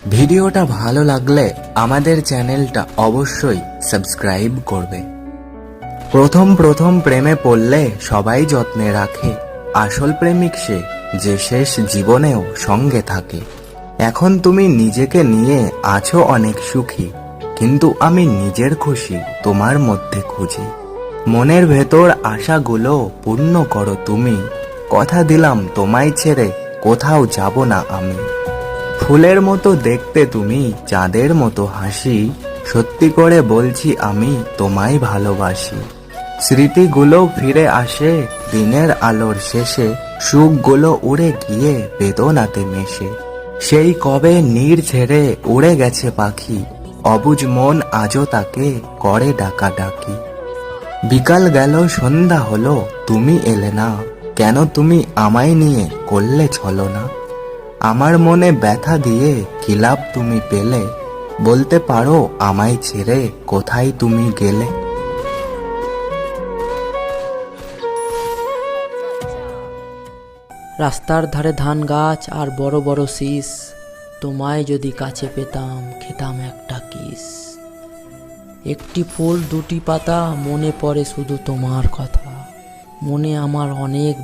ভিডিওটা ভালো লাগলে আমাদের চ্যানেলটা অবশ্যই সাবস্ক্রাইব করবে। প্রথম প্রথম প্রেমে পড়লে সবাই যত্নে রাখে, আসল প্রেমিক সে যে শেষ জীবনেও সঙ্গে থাকে। এখন তুমি নিজেকে নিয়ে আছো অনেক সুখী, কিন্তু আমি নিজের খুশি তোমার মধ্যে খুঁজি। মনের ভেতর আশাগুলো পূর্ণ করো তুমি, কথা দিলাম তোমায় ছেড়ে কোথাও যাব না আমি। ফুলের মতো দেখতে তুমি, চাঁদের মতো হাসি, সত্যি করে বলছি আমি তোমায় ভালোবাসি। স্মৃতিগুলো ফিরে আসে দিনের আলোর শেষে, সুখগুলো উড়ে গিয়ে বেদনাতে মেশে। সেই কবে নীড় ছেড়ে উড়ে গেছে পাখি, অবুঝ মন আজও তাকে করে ডাকাডাকি। বিকাল গেল সন্ধ্যা হলো, তুমি এলে না, কেন তুমি আমায় নিয়ে করলে ছলনা? আমার মনে ব্যথা দিয়ে কি লাভ তুমি পেলে, বলতে পারো আমায় ছেড়ে কোথায় তুমি গেলে? রাস্তার ধারে ধান গাছ আর বড় বড় শীষ, তোমায় যদি কাছে পেতাম খেতাম একটা কিস। একটি ফুল দুটি পাতা, মনে পড়ে শুধু তোমার কথা, মনে আমার অনেক